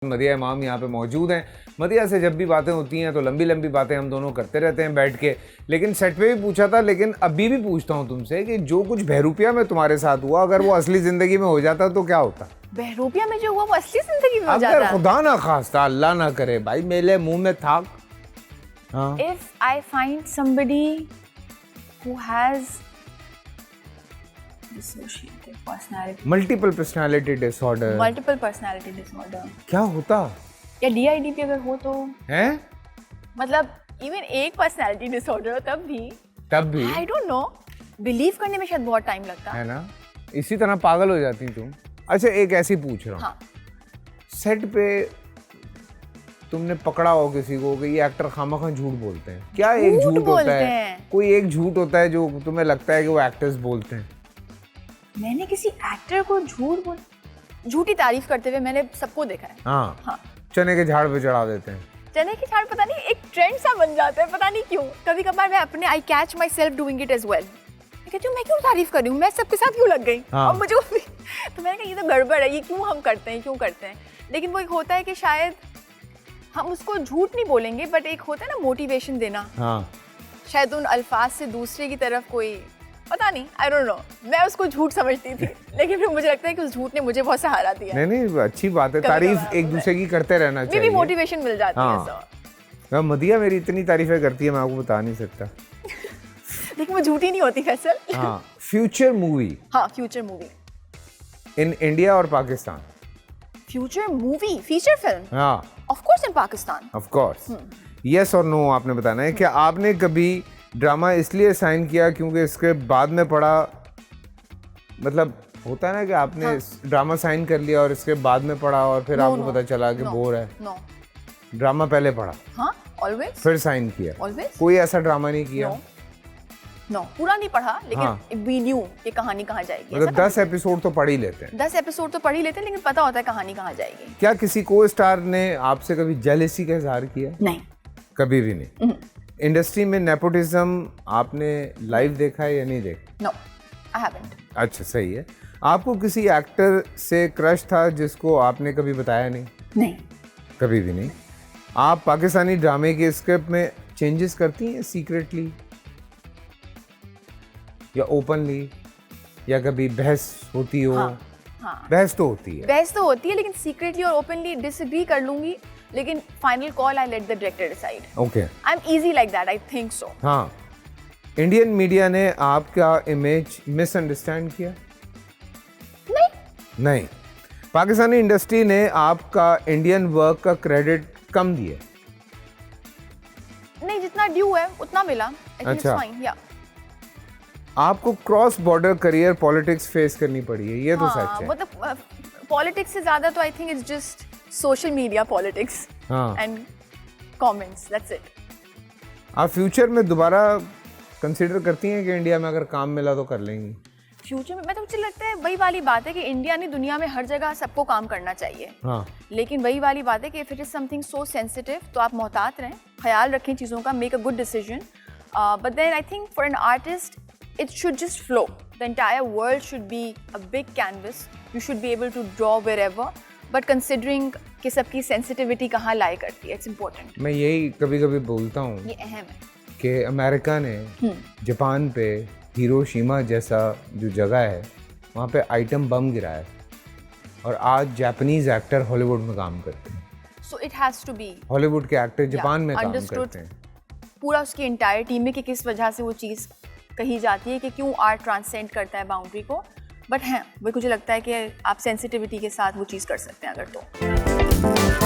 मदिया इमाम यहाँ पे मौजूद हैं। मदिया से जब भी बातें होती हैं तो लंबी लंबी बातें हम दोनों करते रहते हैं बैठ के। लेकिन सेट पे भी पूछा था, लेकिन अभी भी पूछता हूँ तुमसे कि जो कुछ बहरूपिया में तुम्हारे साथ हुआ, अगर वो असली जिंदगी में हो जाता तो क्या होता? बहरूपिया में जो हुआ वो असली जिंदगी में हो जाता? अगर खुदा ना खास्ता, अल्लाह ना करे भाई, मेरे मुंह में था। If I find somebody who has dissociative personality, multiple personality disorder, multiple personality disorder, क्या होता या DID भी अगर हो तो है? मतलब इवन एक पर्सनालिटी डिसऑर्डर हो तब भी आई डोंट नो, बिलीव करने में शायद बहुत टाइम लगता है ना। इसी तरह पागल हो जाती तुम। अच्छा, एक ऐसी पूछ रहा हूँ, हाँ। सेट पे तुमने पकड़ा हो किसी को कि ये एक्टर खामखा झूठ बोलते हैं, क्या एक झूठ होता है? कोई एक झूठ होता है जो तुम्हें लगता है कि वो एक्टर्स बोलते हैं? मैंने किसी एक्टर को झूठी तारीफ करते हुए मैंने सबको देखा है। हाँ। चने के झाड़ पे चढ़ा देते हैं। चने के झाड़ पता नहीं एक ट्रेंड सा बन जाता है, पता नहीं क्यों। कभी कभार मैं अपने I catch myself doing it as well. मैं कहती हूँ मैं क्यों तारीफ कर रही हूँ, मैं सबके साथ क्यों लग गई? और मुझे तो मैंने कहा ये तो गड़बड़ है, ये क्यों हम करते हैं। लेकिन वो एक होता है कि शायद हम उसको झूठ नहीं बोलेंगे, बट एक होता है ना मोटिवेशन देना। शायद उन अल्फाज से दूसरे की तरफ कोई, पता नहीं, आई डोंट नो, मैं उसको झूठ समझती थी, लेकिन फिर मुझे लगता है कि उस झूठ ने मुझे बहुत सहारा दिया। नहीं, अच्छी बात है, तारीफ एक दूसरे की करते रहना चाहिए, भी मोटिवेशन मिल जाती है। मदिया मेरी इतनी तारीफें करती है, मैं आपको बता नहीं सकता। लेकिन वो झूठी नहीं होती Faisal. Future movie. Future movie in India और Pakistan? Future movie, feature film, of course in Pakistan. Of course. Yes और नो आपने बताना है। क्या आपने कभी ड्रामा इसलिए साइन किया क्योंकि इसके बाद में पढ़ा, मतलब होता है ना कि आपने ड्रामा साइन कर लिया और इसके बाद में पढ़ा और फिर आपको पता चला कि बोर है? ड्रामा पहले पढ़ा, ऑलवेज, फिर साइन किया? ऑलवेज। कोई ऐसा ड्रामा नहीं किया? नो, पूरा नहीं पढ़ा, लेकिन वी न्यू कि कहानी कहाँ जाएगी। मतलब 10 एपिसोड तो पढ़ ही लेते हैं? 10 एपिसोड तो पढ़ ही लेते हैं, लेकिन पता होता है कहानी कहाँ जाएगी। क्या किसी को स्टार ने आपसे कभी जेलसी का इजहार किया? नहीं, कभी भी नहीं। इंडस्ट्री में नेपोटिज्म आपने लाइव देखा है या नहीं देखा? No, I haven't. अच्छा, सही है। आपको किसी एक्टर से क्रश था जिसको आपने कभी बताया नहीं? नहीं, कभी भी नहीं। आप पाकिस्तानी ड्रामे के स्क्रिप्ट में चेंजेस करती हैं सीक्रेटली या ओपनली, या कभी बहस होती हो? बहस तो होती है, लेकिन सीक्रेटली और ओपनली डिसएग्री कर लूंगी, लेकिन final call I let the director decide. Okay, I am easy like that, I think so. Indian media ने आपका इमेज मिसअंडरस्टैंड किया? नहीं। पाकिस्तानी इंडस्ट्री ने आपका इंडियन वर्क का क्रेडिट कम दिया? नहीं, जितना ड्यू है उतना मिला। अच्छा, फाइन, या आपको cross border career politics face करनी पड़ी है, ये तो सच है। मतलब पॉलिटिक्स से ज्यादा तो I think it's just social media politics and comments, that's it. आप फ्यूचर में दोबारा कंसीडर करती हैं कि इंडिया में अगर काम मिला तो कर लेंगी? फ्यूचर में मुझे लगता है वही वाली बात है कि इंडिया ने दुनिया में हर जगह सबको काम करना चाहिए। लेकिन वही वाली बात है कि if it is something so sensitive तो आप मोहतात रहें, ख्याल रखें चीज़ों का, make a good decision. But then I think for an artist it should just flow. The entire world should be a big canvas. You should be able to draw wherever. But considering कि सबकी sensitivity कहाँ lie करती है, it's important. मैं यही कभी-कभी बोलता हूँ, ये अहम है कि अमेरिका ने जापान पे हिरोशिमा जैसा जो जगह है वहाँ पे आइटम बम गिराया और आज जापानीज एक्टर हॉलीवुड में काम करते हैं। So it has to be. Hollywood के एक्टर जापान में काम करते हैं। पूरा उसकी इंटायर टीम में कि किस वजह से वो चीज़ कही जाती है कि क्यों आर्ट ट्रांसेंड करता है बाउंड्री को। बट हाँ, वो मुझे लगता है कि आप सेंसिटिविटी के साथ वो चीज़ कर सकते हैं अगर तो।